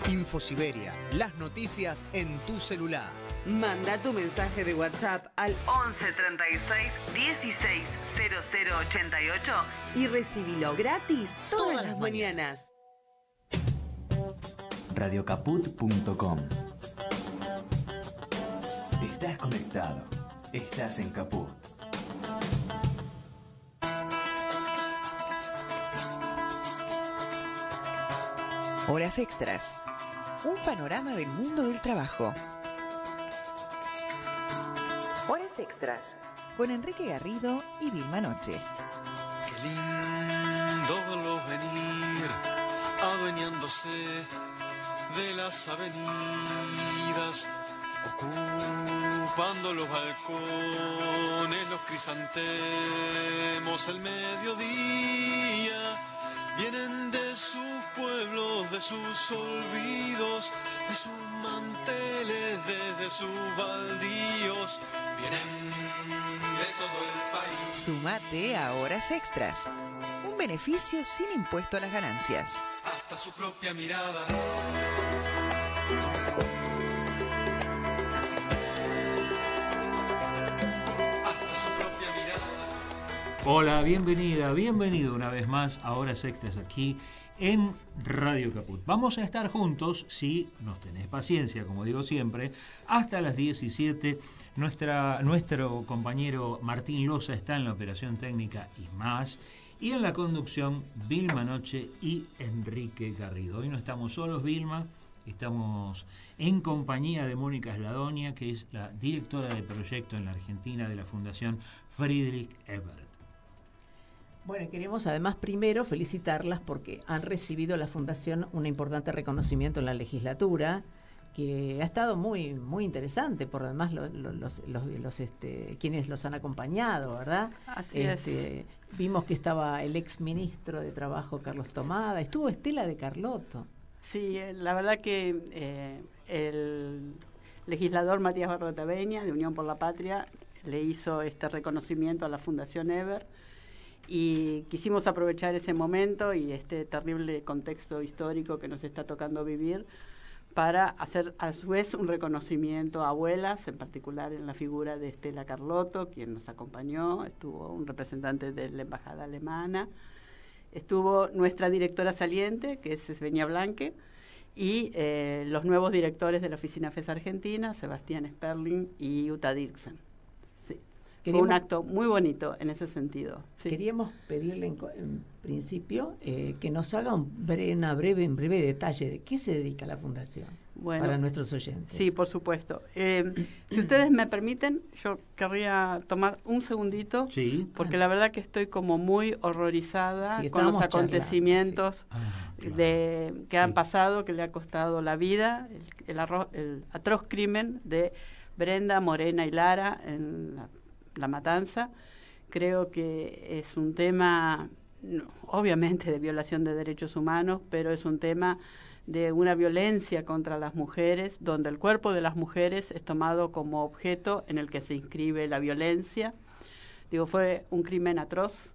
InfoSiberia, las noticias en tu celular. Manda tu mensaje de WhatsApp al 11 36 16 00 88 y recibilo gratis todas las mañanas. Radiocaput.com. Estás conectado. Estás en Caput. Horas extras. Un panorama del mundo del trabajo. Horas extras. Con Enrique Garrido y Vilma Noche. Qué lindo verlos venir, adueñándose de las avenidas, ocupando los balcones, los crisantemos, el mediodía. Vienen de sus pueblos, de sus olvidos, de sus manteles, desde sus baldíos. Vienen de todo el país. Sumate a Horas Extras. Un beneficio sin impuesto a las ganancias. Hasta su propia mirada. Hasta su propia mirada. Hola, bienvenido una vez más a Horas Extras aquí en Radio Caput. Vamos a estar juntos, si nos tenés paciencia, como digo siempre, hasta las 17. Nuestro compañero Martín Loza está en la operación técnica y más, y en la conducción Vilma Noche y Enrique Garrido. Hoy no estamos solos, Vilma, estamos en compañía de Mónica Sladonia, que es la directora de proyecto en la Argentina de la Fundación Friedrich Ebert. Bueno, queremos además primero felicitarlas porque han recibido la Fundación un importante reconocimiento en la legislatura, que ha estado muy muy interesante, por además quienes los han acompañado, ¿verdad? Así es. Vimos que estaba el ex ministro de Trabajo, Carlos Tomada, estuvo Estela de Carlotto. Sí, la verdad que el legislador Matías Barrotaveña, de Unión por la Patria, le hizo este reconocimiento a la Fundación Ebert, y quisimos aprovechar ese momento y este terrible contexto histórico que nos está tocando vivir para hacer a su vez un reconocimiento a abuelas, en particular en la figura de Estela Carlotto, quien nos acompañó. Estuvo un representante de la embajada alemana, estuvo nuestra directora saliente, que es Svenja Blanque, y los nuevos directores de la Oficina FES Argentina, Sebastián Sperling y Uta Dirksen. Sí. Fue un acto muy bonito en ese sentido. Sí. Queríamos pedirle en principio que nos haga un breve detalle de qué se dedica la Fundación, bueno, para nuestros oyentes. Sí, por supuesto. Si ustedes me permiten, yo querría tomar un segundito, sí, porque la verdad que estoy como muy horrorizada con los acontecimientos que han pasado, que le ha costado la vida, el atroz crimen de Brenda, Morena y Lara en la Matanza. Creo que es un tema, obviamente, de violación de derechos humanos, pero es un tema de una violencia contra las mujeres, donde el cuerpo de las mujeres es tomado como objeto en el que se inscribe la violencia. Digo, fue un crimen atroz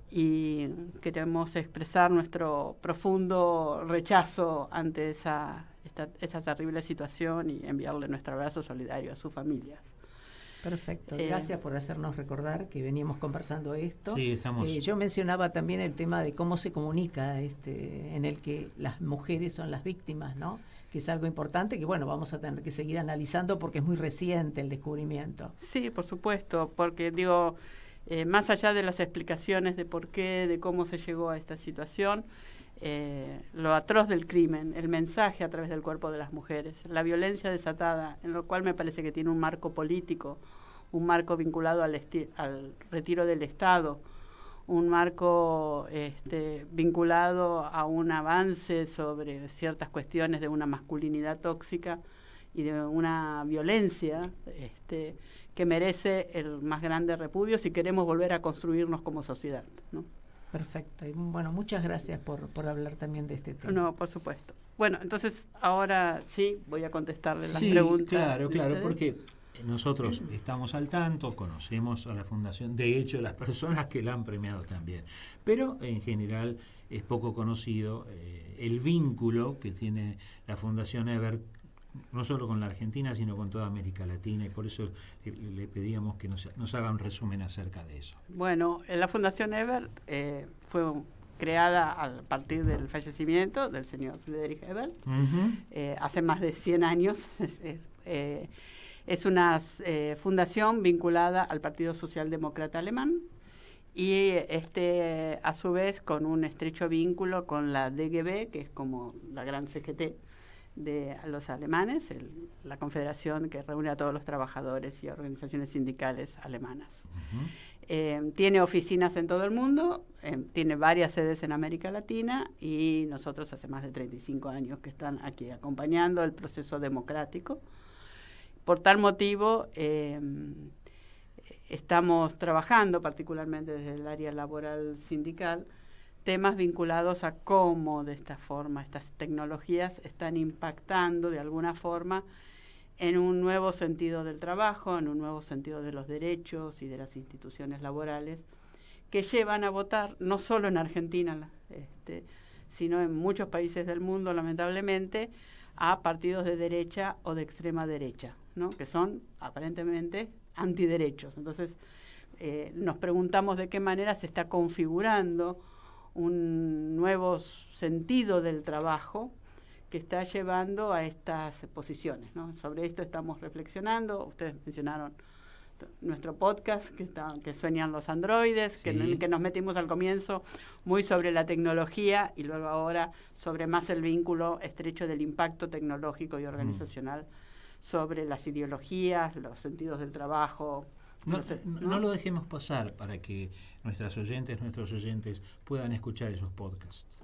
y queremos expresar nuestro profundo rechazo ante esa terrible situación y enviarle nuestro abrazo solidario a sus familias. Perfecto, gracias por hacernos recordar que veníamos conversando esto. Sí, estamos. Yo mencionaba también el tema de cómo se comunica, en el que las mujeres son las víctimas, ¿no? Que es algo importante que, bueno, vamos a tener que seguir analizando porque es muy reciente el descubrimiento. Sí, por supuesto, porque digo, más allá de las explicaciones de por qué, de cómo se llegó a esta situación, lo atroz del crimen, el mensaje a través del cuerpo de las mujeres, la violencia desatada, en lo cual me parece que tiene un marco político, un marco vinculado al retiro del Estado, un marco vinculado a un avance sobre ciertas cuestiones de una masculinidad tóxica y de una violencia que merece el más grande repudio si queremos volver a construirnos como sociedad, ¿no? Perfecto. Y bueno, muchas gracias por hablar también de este tema. No, por supuesto. Bueno, entonces ahora sí voy a contestarle las preguntas. Claro, porque nosotros estamos al tanto, conocemos a la Fundación, de hecho las personas que la han premiado también, pero en general es poco conocido el vínculo que tiene la Fundación Ebert, no solo con la Argentina, sino con toda América Latina, y por eso le pedíamos que nos haga un resumen acerca de eso. Bueno, la Fundación Ebert fue creada a partir del fallecimiento del señor Friedrich Ebert, hace más de 100 años. Es una fundación vinculada al Partido Socialdemócrata Alemán y a su vez con un estrecho vínculo con la DGB, que es como la gran CGT de los alemanes, la confederación que reúne a todos los trabajadores y organizaciones sindicales alemanas. Tiene oficinas en todo el mundo, tiene varias sedes en América Latina, y nosotros hace más de 35 años que están aquí acompañando el proceso democrático. Por tal motivo, estamos trabajando, particularmente desde el área laboral sindical, temas vinculados a cómo de esta forma estas tecnologías están impactando de alguna forma en un nuevo sentido del trabajo, en un nuevo sentido de los derechos y de las instituciones laborales, que llevan a votar no solo en Argentina, sino en muchos países del mundo, lamentablemente, a partidos de derecha o de extrema derecha, ¿no? Que son aparentemente antiderechos. Entonces, nos preguntamos de qué manera se está configurando un nuevo sentido del trabajo que está llevando a estas posiciones, ¿no? Sobre esto estamos reflexionando. Ustedes mencionaron nuestro podcast, que sueñan los androides, sí, que nos metimos al comienzo muy sobre la tecnología y luego ahora sobre más el vínculo estrecho del impacto tecnológico y organizacional sobre las ideologías, los sentidos del trabajo. No lo dejemos pasar para que nuestros oyentes puedan escuchar esos podcasts.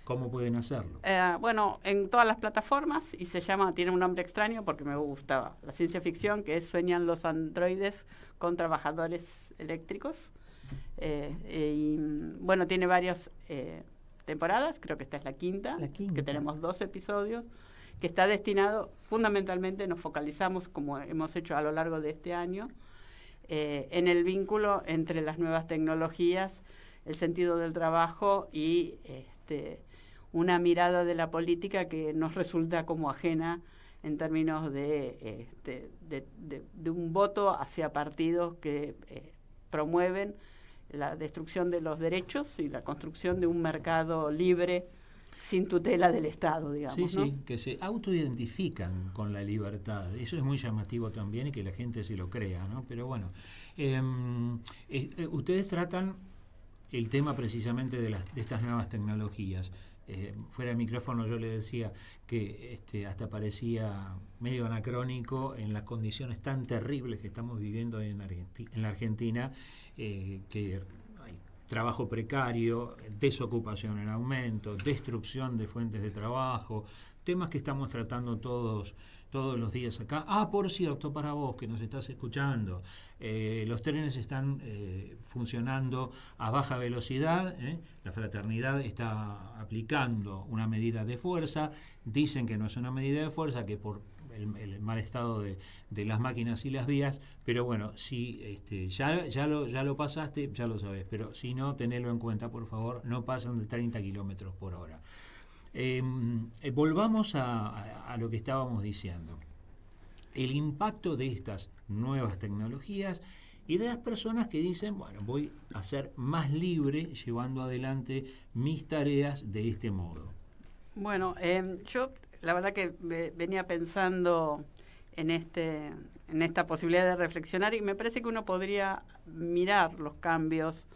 ¿Cómo pueden hacerlo? Bueno, en todas las plataformas, y tiene un nombre extraño porque me gustaba la ciencia ficción, que es Sueñan los androides con trabajadores eléctricos. Y bueno, tiene varias temporadas, creo que esta es la quinta, que tenemos 2 episodios, que está destinado, fundamentalmente nos focalizamos, como hemos hecho a lo largo de este año, en el vínculo entre las nuevas tecnologías, el sentido del trabajo y una mirada de la política que nos resulta como ajena en términos de un voto hacia partidos que promueven la destrucción de los derechos y la construcción de un mercado libre sin tutela del Estado, digamos. Sí, ¿no? Que se autoidentifican con la libertad. Eso es muy llamativo también y que la gente se lo crea, ¿no? Pero bueno, ustedes tratan el tema precisamente de estas nuevas tecnologías. Fuera de micrófono yo le decía que hasta parecía medio anacrónico en las condiciones tan terribles que estamos viviendo en la Argentina, que hay trabajo precario, desocupación en aumento, destrucción de fuentes de trabajo, temas que estamos tratando todos los días acá. Por cierto, para vos que nos estás escuchando, los trenes están funcionando a baja velocidad, la Fraternidad está aplicando una medida de fuerza, dicen que no es una medida de fuerza, que por el mal estado de las máquinas y las vías, pero bueno, si ya lo pasaste, ya lo sabés, pero si no, tenelo en cuenta, por favor, no pasan de 30 kilómetros por hora. Volvamos a lo que estábamos diciendo. El impacto de estas nuevas tecnologías y de las personas que dicen, bueno, voy a ser más libre llevando adelante mis tareas de este modo. Bueno, yo la verdad que venía pensando en esta posibilidad de reflexionar, y me parece que uno podría mirar los cambios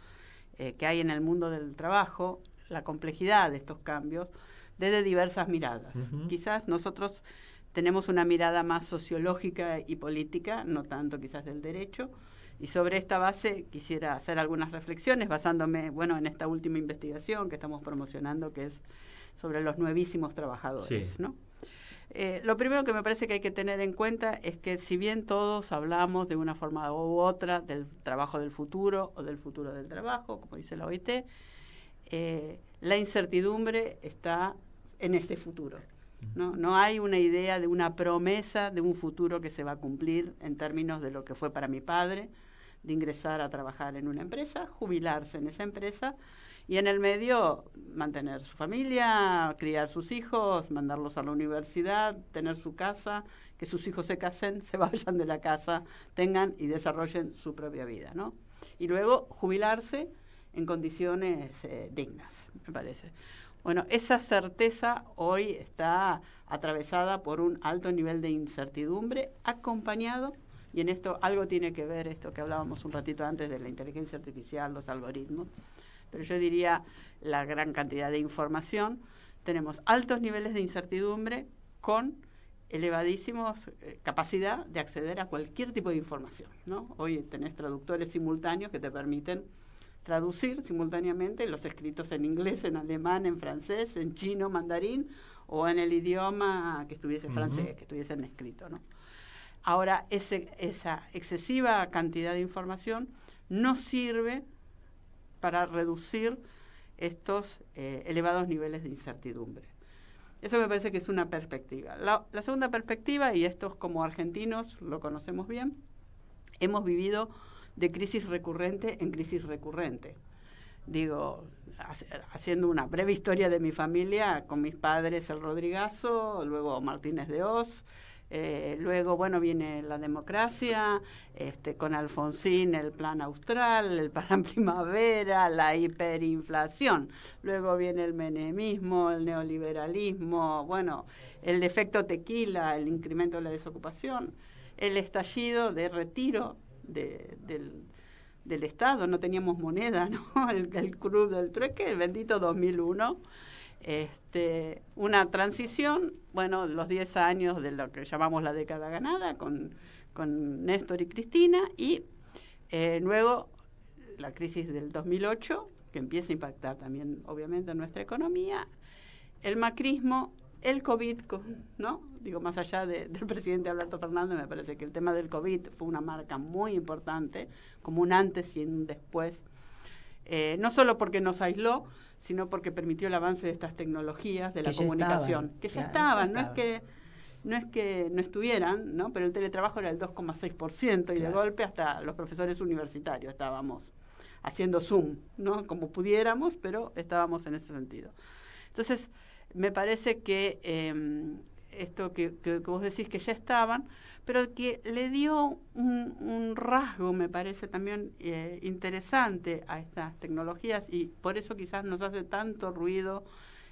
que hay en el mundo del trabajo, la complejidad de estos cambios, desde diversas miradas. Quizás nosotros tenemos una mirada más sociológica y política, no tanto quizás del derecho, y sobre esta base quisiera hacer algunas reflexiones basándome, en esta última investigación que estamos promocionando, que es sobre los nuevísimos trabajadores, sí, ¿no? Lo primero que me parece que hay que tener en cuenta es que si bien todos hablamos de una forma u otra del trabajo del futuro o del futuro del trabajo, como dice la OIT, la incertidumbre está en este futuro. No hay una idea de una promesa de un futuro que se va a cumplir en términos de lo que fue para mi padre, de ingresar a trabajar en una empresa, jubilarse en esa empresa y en el medio mantener su familia, criar sus hijos, mandarlos a la universidad, tener su casa, que sus hijos se casen, se vayan de la casa, tengan y desarrollen su propia vida, ¿no? Y luego jubilarse en condiciones dignas, me parece. Bueno, esa certeza hoy está atravesada por un alto nivel de incertidumbre, acompañado, y en esto algo tiene que ver esto que hablábamos un ratito antes de la inteligencia artificial, los algoritmos, pero yo diría la gran cantidad de información. Tenemos altos niveles de incertidumbre con elevadísimos capacidad de acceder a cualquier tipo de información, ¿no? Hoy tenés traductores simultáneos que te permiten traducir simultáneamente los escritos en inglés, en alemán, en francés, en chino, mandarín, o en el idioma que estuviese francés, que estuviese en escrito, ¿no? Ahora, esa excesiva cantidad de información no sirve para reducir estos elevados niveles de incertidumbre. Eso me parece que es una perspectiva. La segunda perspectiva, y estos como argentinos lo conocemos bien, hemos vivido de crisis recurrente en crisis recurrente. Digo, haciendo una breve historia de mi familia, con mis padres el Rodrigazo, luego Martínez de Oz, luego, bueno, viene la democracia, con Alfonsín el plan austral, el plan primavera, la hiperinflación. Luego viene el menemismo, el neoliberalismo, bueno, el efecto tequila, el incremento de la desocupación, el estallido de retiro del Estado, no teníamos moneda, ¿no? El club del trueque, el bendito 2001. Una transición, bueno, los 10 años de lo que llamamos la década ganada con Néstor y Cristina, y luego la crisis del 2008, que empieza a impactar también obviamente en nuestra economía, el macrismo, el COVID, ¿no? Digo, más allá del presidente Alberto Fernández, me parece que el tema del COVID fue una marca muy importante, como un antes y un después, no solo porque nos aisló, sino porque permitió el avance de estas tecnologías de la comunicación, que ya estaban, no es que no estuvieran, ¿no? Pero el teletrabajo era el 2,6%, y de golpe hasta los profesores universitarios estábamos haciendo Zoom, ¿no? Como pudiéramos, pero estábamos en ese sentido. Entonces, me parece que esto que vos decís que ya estaban, pero que le dio un rasgo, me parece también interesante a estas tecnologías, y por eso quizás nos hace tanto ruido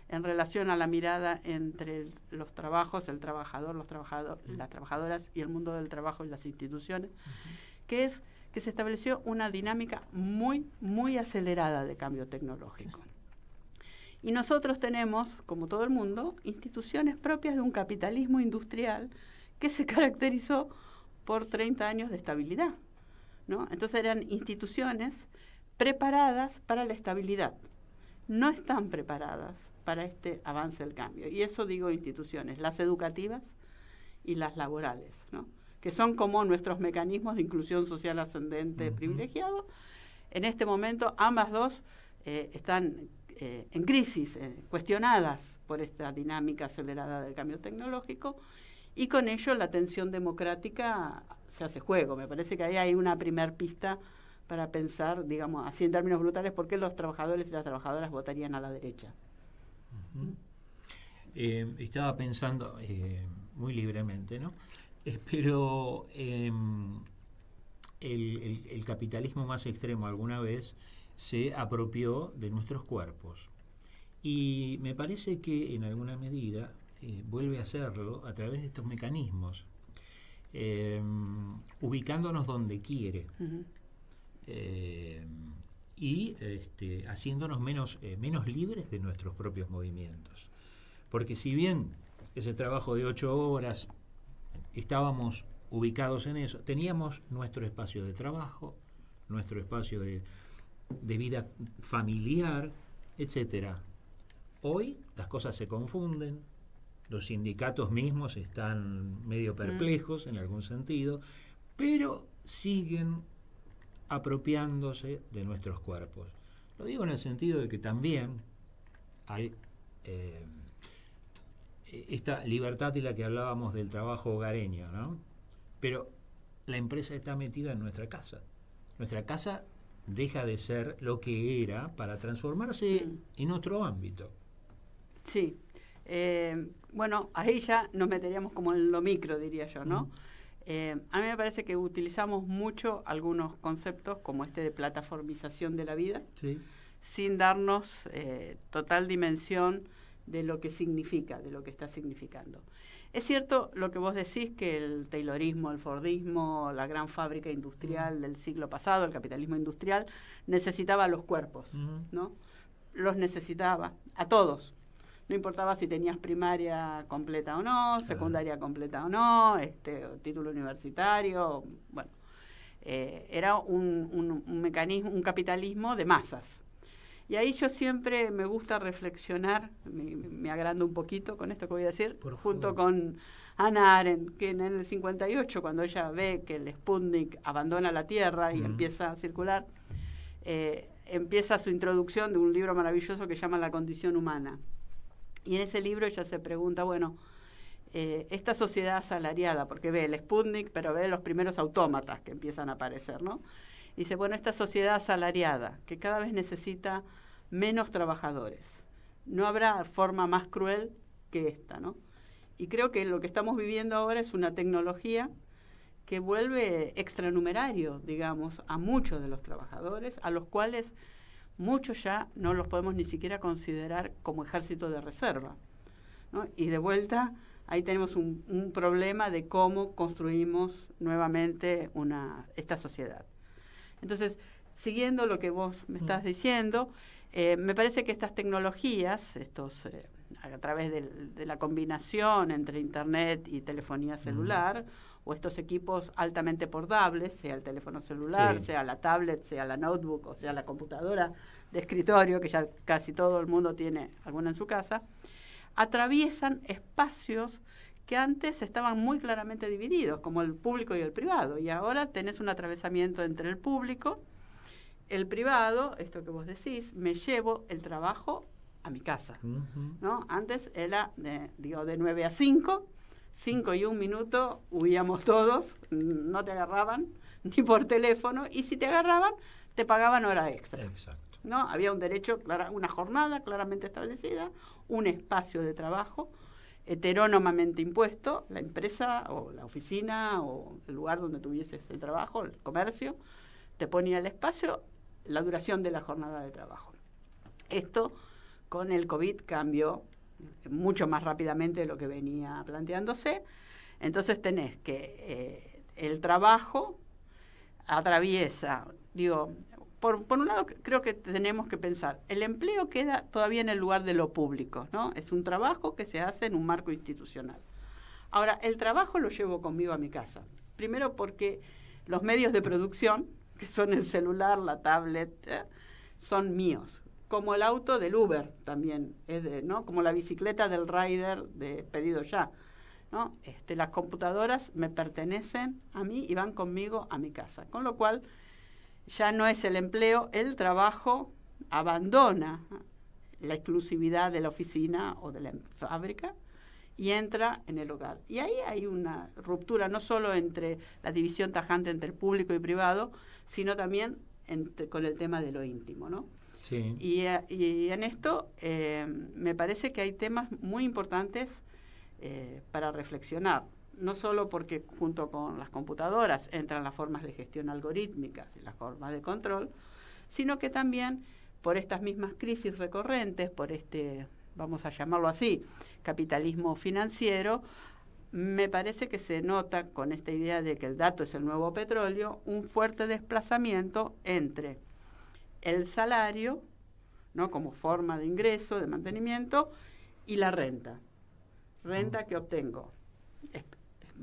en relación a la mirada entre los trabajos, el trabajador, las trabajadoras y el mundo del trabajo y las instituciones, que es que se estableció una dinámica muy, muy acelerada de cambio tecnológico. Y nosotros tenemos, como todo el mundo, instituciones propias de un capitalismo industrial que se caracterizó por 30 años de estabilidad, ¿no? Entonces eran instituciones preparadas para la estabilidad. No están preparadas para este avance del cambio. Y eso digo instituciones, las educativas y las laborales, ¿no? Que son como nuestros mecanismos de inclusión social ascendente privilegiado. En este momento ambas dos están en crisis, cuestionadas por esta dinámica acelerada del cambio tecnológico, y con ello la tensión democrática se hace juego. Me parece que ahí hay una primer pista para pensar, digamos, así en términos brutales, por qué los trabajadores y las trabajadoras votarían a la derecha. Estaba pensando muy libremente, ¿no? Pero el capitalismo más extremo alguna vez se apropió de nuestros cuerpos, y me parece que en alguna medida vuelve a hacerlo a través de estos mecanismos, ubicándonos donde quiere, y haciéndonos menos libres de nuestros propios movimientos. Porque si bien ese trabajo de 8 horas estábamos ubicados en eso, teníamos nuestro espacio de trabajo, nuestro espacio de vida familiar, etcétera. Hoy las cosas se confunden, los sindicatos mismos están medio perplejos en algún sentido, pero siguen apropiándose de nuestros cuerpos. Lo digo en el sentido de que también hay esta libertad de la que hablábamos del trabajo hogareño, ¿no? Pero la empresa está metida en nuestra casa. Nuestra casa deja de ser lo que era para transformarse en otro ámbito. Sí. Bueno, ahí ya nos meteríamos como en lo micro, diría yo, ¿no? A mí me parece que utilizamos mucho algunos conceptos como este de plataformización de la vida, sí, sin darnos total dimensión de lo que significa, de lo que está significando. Es cierto lo que vos decís, que el taylorismo, el fordismo, la gran fábrica industrial del siglo pasado, el capitalismo industrial, necesitaba los cuerpos, ¿no? Los necesitaba, a todos. No importaba si tenías primaria completa o no, secundaria completa o no, título universitario, bueno. Era un mecanismo, un capitalismo de masas. Y ahí yo siempre me gusta reflexionar, me agrando un poquito con esto que voy a decir, junto con Hannah Arendt, que en el 58, cuando ella ve que el Sputnik abandona la Tierra y empieza a circular, empieza su introducción de un libro maravilloso que se llama La condición humana. Y en ese libro ella se pregunta, bueno, esta sociedad asalariada, porque ve el Sputnik, pero ve los primeros autómatas que empiezan a aparecer, ¿no? Y dice, bueno, esta sociedad asalariada, que cada vez necesita menos trabajadores, no habrá forma más cruel que esta, ¿no? Y creo que lo que estamos viviendo ahora es una tecnología que vuelve extranumerario, digamos, a muchos de los trabajadores, a los cuales muchos ya no los podemos ni siquiera considerar como ejército de reserva, ¿no? Y de vuelta, ahí tenemos un problema de cómo construimos nuevamente esta sociedad. Entonces, siguiendo lo que vos me estás diciendo, me parece que estas tecnologías, a través de la combinación entre Internet y telefonía celular, o estos equipos altamente portables, sea el teléfono celular, sea la tablet, sea la notebook, o sea la computadora de escritorio, que ya casi todo el mundo tiene alguna en su casa, atraviesan espacios que antes estaban muy claramente divididos, como el público y el privado, y ahora tenés un atravesamiento entre el público, el privado, esto que vos decís, me llevo el trabajo a mi casa, ¿no? Antes era de 9 a 5, 5 y 1 minuto, huíamos todos, no te agarraban ni por teléfono, y si te agarraban, te pagaban hora extra. Exacto. ¿No? Había un derecho, una jornada claramente establecida, un espacio de trabajo heterónomamente impuesto, la empresa o la oficina o el lugar donde tuvieses el trabajo, el comercio, te ponía el espacio, la duración de la jornada de trabajo. Esto con el COVID cambió mucho más rápidamente de lo que venía planteándose. Entonces tenés que el trabajo atraviesa, por un lado creo que tenemos que pensar, el empleo queda todavía en el lugar de lo público, ¿no? Es un trabajo que se hace en un marco institucional. Ahora, el trabajo lo llevo conmigo a mi casa. Primero porque los medios de producción, que son el celular, la tablet, son míos. Como el auto del Uber también, ¿no? Como la bicicleta del rider de pedido ya, ¿no? Las computadoras me pertenecen a mí y van conmigo a mi casa. Con lo cual, ya no es el empleo, el trabajo abandona la exclusividad de la oficina o de la fábrica y entra en el hogar. Y ahí hay una ruptura no solo entre la división tajante entre el público y privado, sino también con el tema de lo íntimo, ¿no? Sí. Y en esto me parece que hay temas muy importantes para reflexionar. No solo porque junto con las computadoras entran las formas de gestión algorítmicas y las formas de control, sino que también por estas mismas crisis recurrentes, por vamos a llamarlo así, capitalismo financiero, me parece que se nota con esta idea de que el dato es el nuevo petróleo, un fuerte desplazamiento entre el salario, ¿no? Como forma de ingreso, de mantenimiento, y la renta que obtengo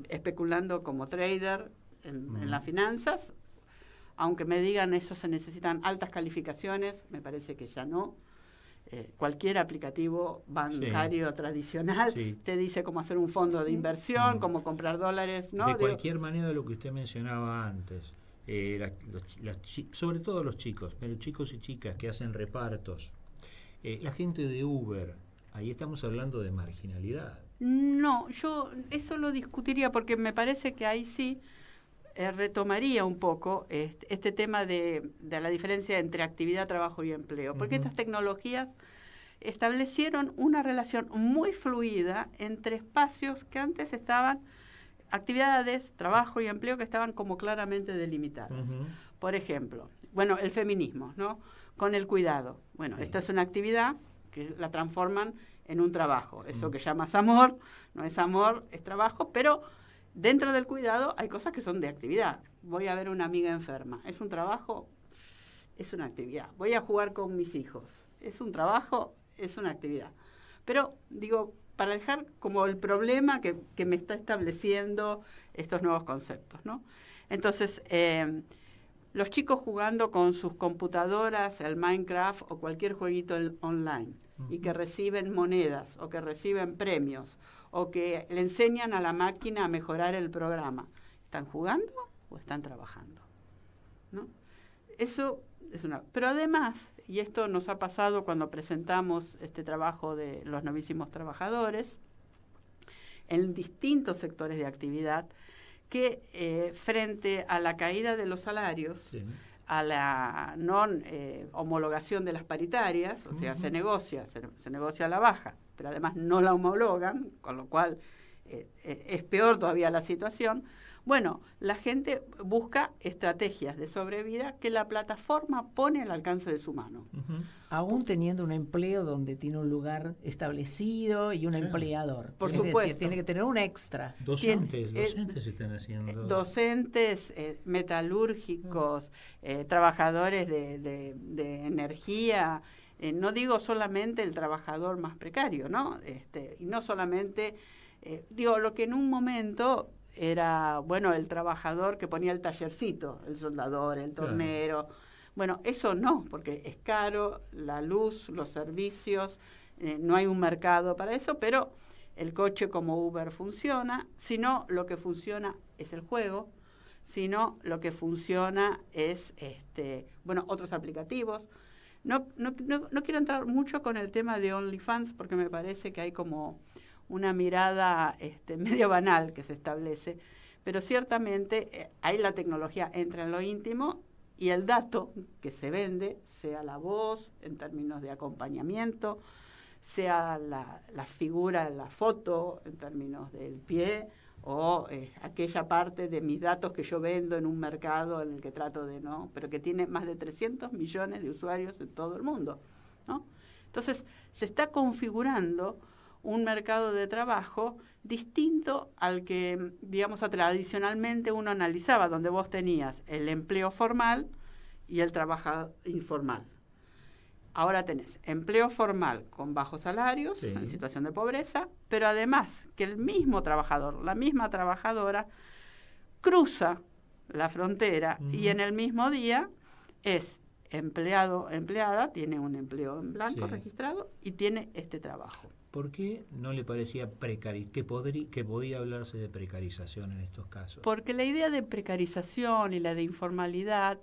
especulando como trader en las finanzas, aunque me digan eso se necesitan altas calificaciones, me parece que ya no. Cualquier aplicativo bancario tradicional te dice cómo hacer un fondo de inversión, cómo comprar dólares, ¿no? De cualquier manera, lo que usted mencionaba antes, sobre todo los chicos, pero chicos y chicas que hacen repartos, la gente de Uber, ahí estamos hablando de marginalidad. No, yo eso lo discutiría porque me parece que ahí sí retomaría un poco este tema de la diferencia entre actividad, trabajo y empleo, porque estas tecnologías establecieron una relación muy fluida entre espacios que antes estaban, actividades, trabajo y empleo que estaban como claramente delimitadas. Por ejemplo, bueno, el feminismo, ¿no? Con el cuidado. Bueno, esta es una actividad que la transforman en un trabajo. Eso que llamas amor, no es amor, es trabajo, pero dentro del cuidado hay cosas que son de actividad. Voy a ver una amiga enferma. ¿Es un trabajo? Es una actividad. Voy a jugar con mis hijos. ¿Es un trabajo? Es una actividad. Pero, digo, para dejar como el problema que me está estableciendo estos nuevos conceptos, ¿no? Entonces, los chicos jugando con sus computadoras, el Minecraft o cualquier jueguito online, y que reciben monedas o que reciben premios o que le enseñan a la máquina a mejorar el programa, ¿están jugando o están trabajando? ¿No? Eso es una... Pero además, y esto nos ha pasado cuando presentamos este trabajo de los novísimos trabajadores, en distintos sectores de actividad, que frente a la caída de los salarios, a la no homologación de las paritarias, o sea, se negocia a la baja, pero además no la homologan, con lo cual es peor todavía la situación. Bueno, la gente busca estrategias de sobrevida que la plataforma pone al alcance de su mano. Aún teniendo un empleo donde tiene un lugar establecido y un empleador. Por supuesto. Decir, tiene que tener un extra. Docentes están haciendo. Docentes, metalúrgicos, trabajadores de energía. No digo solamente el trabajador más precario, ¿no? Y no solamente, digo, lo que en un momento era, bueno, el trabajador que ponía el tallercito, el soldador, el tornero. Claro. Bueno, eso no, porque es caro, la luz, los servicios, no hay un mercado para eso, pero el coche como Uber funciona, sino lo que funciona es el juego, sino lo que funciona es, bueno, otros aplicativos. No quiero entrar mucho con el tema de OnlyFans porque me parece que hay como una mirada medio banal que se establece, pero ciertamente ahí la tecnología entra en lo íntimo y el dato que se vende, sea la voz en términos de acompañamiento, sea la figura, la foto en términos del pie o aquella parte de mis datos que yo vendo en un mercado en el que trato de no, pero que tiene más de 300 millones de usuarios en todo el mundo, ¿no? Entonces se está configurando un mercado de trabajo distinto al que, digamos, tradicionalmente uno analizaba, donde vos tenías el empleo formal y el trabajo informal. Ahora tenés empleo formal con bajos salarios, en situación de pobreza, pero además que el mismo trabajador, la misma trabajadora, cruza la frontera y en el mismo día es empleado, empleada, tiene un empleo en blanco registrado y tiene este trabajo. ¿Por qué no le parecía que podía hablarse de precarización en estos casos? Porque la idea de precarización y la de informalidad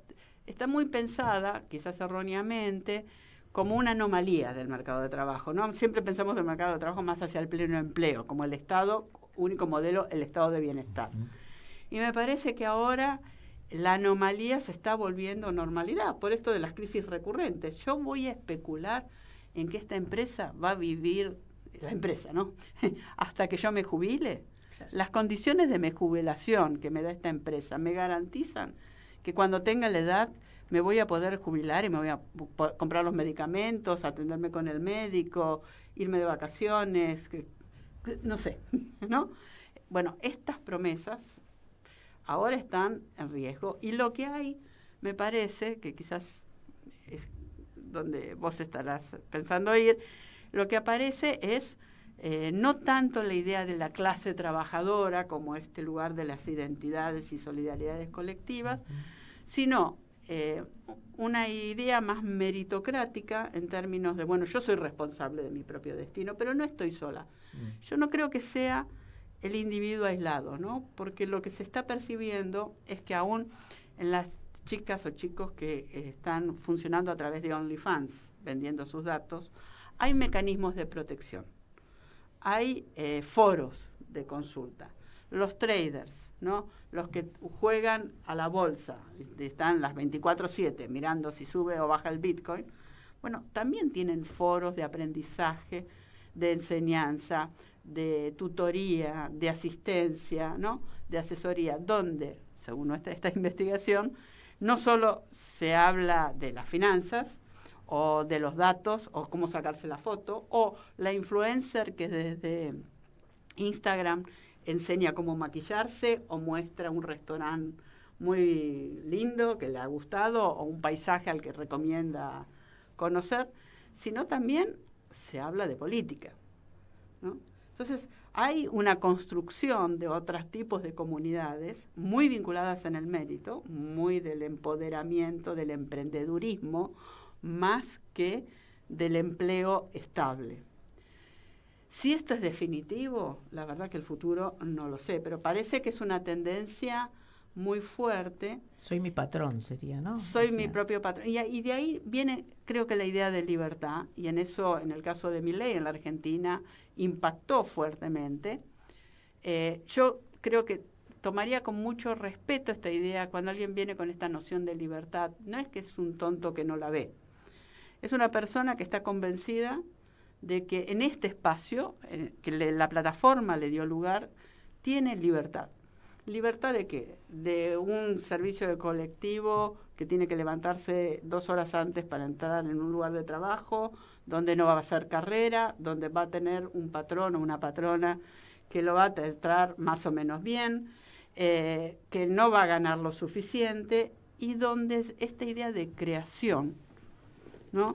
está muy pensada, quizás erróneamente, como una anomalía del mercado de trabajo, ¿no? Siempre pensamos del mercado de trabajo más hacia el pleno empleo, como el Estado, único modelo, el Estado de bienestar. Y me parece que ahora la anomalía se está volviendo normalidad, por esto de las crisis recurrentes. Yo voy a especular en que esta empresa va a vivir, la empresa, ¿no? Hasta que yo me jubile. Las condiciones de mi jubilación que me da esta empresa me garantizan que cuando tenga la edad me voy a poder jubilar y me voy a comprar los medicamentos, atenderme con el médico, irme de vacaciones, no sé, ¿no? Bueno, estas promesas ahora están en riesgo y lo que hay, me parece, que quizás es donde vos estarás pensando ir, lo que aparece es no tanto la idea de la clase trabajadora como este lugar de las identidades y solidaridades colectivas, sino una idea más meritocrática en términos de, bueno, yo soy responsable de mi propio destino, pero no estoy sola. Yo no creo que sea el individuo aislado, ¿no? Porque lo que se está percibiendo es que aún en las chicas o chicos que están funcionando a través de OnlyFans, vendiendo sus datos, hay mecanismos de protección. hay foros de consulta. Los traders, ¿no? Los que juegan a la bolsa, están las 24/7 mirando si sube o baja el Bitcoin, bueno, también tienen foros de aprendizaje, de enseñanza, de tutoría, de asistencia, ¿no? De asesoría, donde, según esta investigación, no solo se habla de las finanzas o de los datos o cómo sacarse la foto, o la influencer que desde Instagram enseña cómo maquillarse o muestra un restaurante muy lindo que le ha gustado o un paisaje al que recomienda conocer, sino también se habla de política, ¿no? Entonces, hay una construcción de otros tipos de comunidades muy vinculadas en el mérito, muy del empoderamiento, del emprendedurismo, más que del empleo estable. Si esto es definitivo, la verdad que el futuro no lo sé, pero parece que es una tendencia muy fuerte. Soy mi patrón sería, ¿no? Soy mi propio patrón. Y de ahí viene, creo que la idea de libertad, y en eso, en el caso de Milei en la Argentina, impactó fuertemente. Yo creo que tomaría con mucho respeto esta idea cuando alguien viene con esta noción de libertad. No es que es un tonto que no la ve. Es una persona que está convencida de que en este espacio, que la plataforma le dio lugar, tiene libertad. ¿Libertad de qué? De un servicio de colectivo que tiene que levantarse 2 horas antes para entrar en un lugar de trabajo, donde no va a hacer carrera, donde va a tener un patrón o una patrona que lo va a tratar más o menos bien, que no va a ganar lo suficiente, y donde esta idea de creación, ¿no?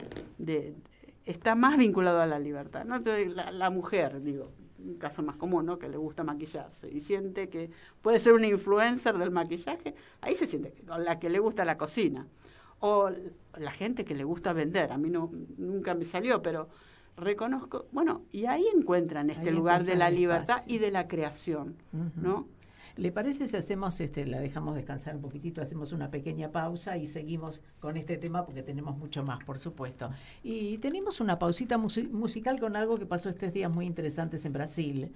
Está más vinculado a la libertad, ¿no? Entonces, la mujer, digo, un caso más común, ¿no? Que le gusta maquillarse y siente que puede ser una influencer del maquillaje, ahí se siente, o la que le gusta la cocina, o la gente que le gusta vender. A mí nunca me salió, pero reconozco, bueno, y ahí encuentran este lugar de la libertad y de la creación, ¿no? ¿Le parece si hacemos, la dejamos descansar un poquitito, hacemos una pequeña pausa y seguimos con este tema porque tenemos mucho más, por supuesto? Y tenemos una pausita musical con algo que pasó estos días muy interesantes en Brasil,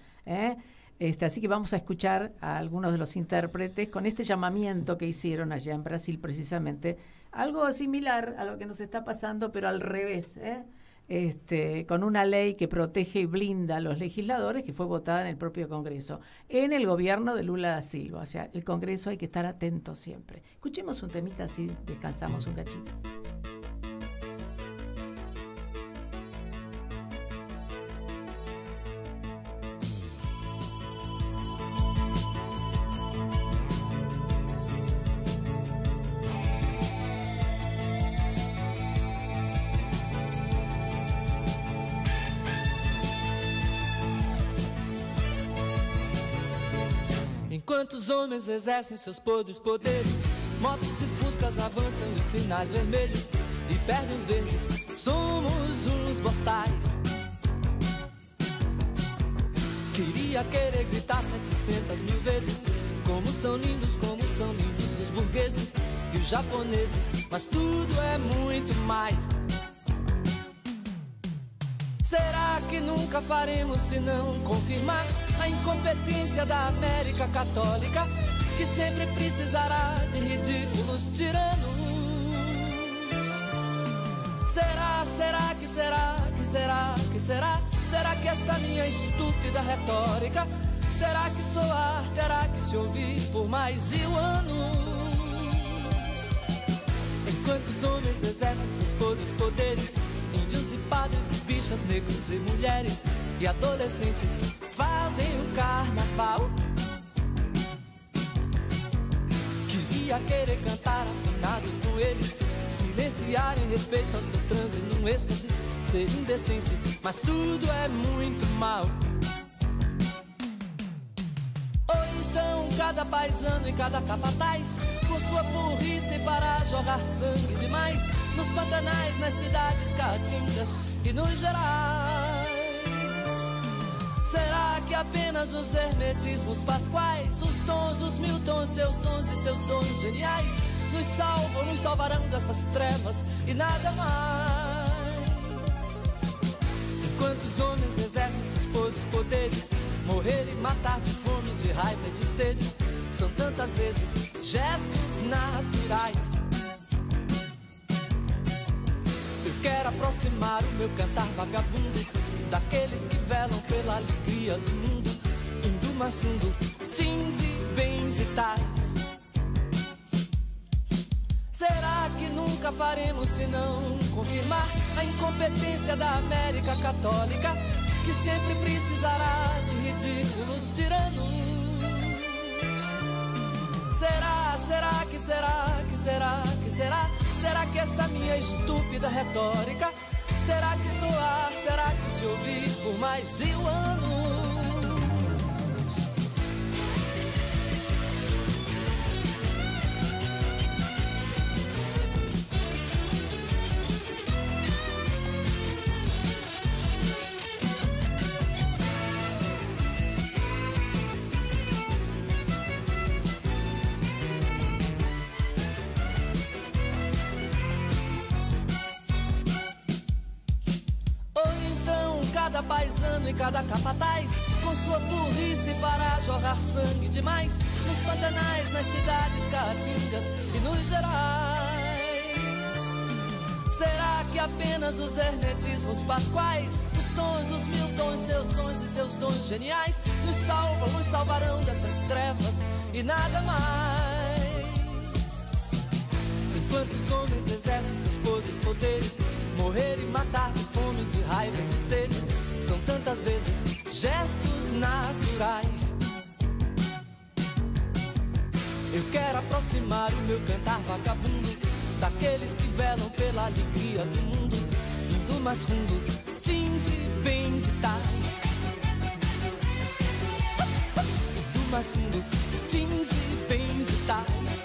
así que vamos a escuchar a algunos de los intérpretes con este llamamiento que hicieron allá en Brasil precisamente, algo similar a lo que nos está pasando, pero al revés, con una ley que protege y blinda a los legisladores, que fue votada en el propio Congreso, en el gobierno de Lula da Silva. O sea, el Congreso hay que estar atento siempre. Escuchemos un temita así, descansamos un cachito. Enquanto os homens exercem seus podres poderes, motos e fuscas avançam e os sinais vermelhos e perdem os verdes, somos uns boçais. Querer gritar 700.000 vezes como são lindos os burgueses e os japoneses, mas tudo é muito mais. Será que nunca faremos se não confirmar a incompetência da América Católica, que sempre precisará de ridículos tiranos? Será que esta minha estúpida retórica terá que soar, terá que se ouvir por mais de anos? Enquanto os homens exercem seus podres poderes, índios e padres e bichas, negros e mulheres e adolescentes fazem o carnaval. Queria querer cantar afinado com eles, silenciar em respeito ao seu transe num êxtase, ser indecente, mas tudo é muito mal. Ou então cada paisano e cada capataz, por sua burrice fará jorrar sangue demais nos pantanais, nas cidades caatingas e nos gerais. Será que apenas os hermetismos pasquais, os tons, os mil tons, seus sons e seus dons geniais nos salvam, nos salvarão dessas trevas e nada mais? Enquanto os homens exercem seus todos os poderes, morrer e matar de fome, de raiva e de sede. São tantas vezes gestos naturais. Eu quero aproximar o meu cantar vagabundo daqueles que velam pela alegria do mundo, indo mais fundo, jeans e bens e tais. Será que nunca faremos senão confirmar a incompetência da América Católica, que sempre precisará de ridículos tiranos? Será que esta minha estúpida retórica terá que soar, terá que se ouvir por mais 1000 anos? Cada paisano e cada capataz, com sua burrice para jorrar sangue demais, nos pantanais, nas cidades caatingas e nos gerais. Será que apenas os hermetismos pasquais, os tons, os 1000 tons, seus sons e seus tons geniais, nos salvam, nos salvarão dessas trevas e nada mais? Enquanto os homens exercem seus podres poderes, morrer e matar de fome, de raiva e de sede, são tantas vezes gestos naturais. Eu quero aproximar o meu cantar vagabundo daqueles que velam pela alegria do mundo, indo mais fundo, jeans e bens e tais. Indo mais fundo, jeans e bens e tais.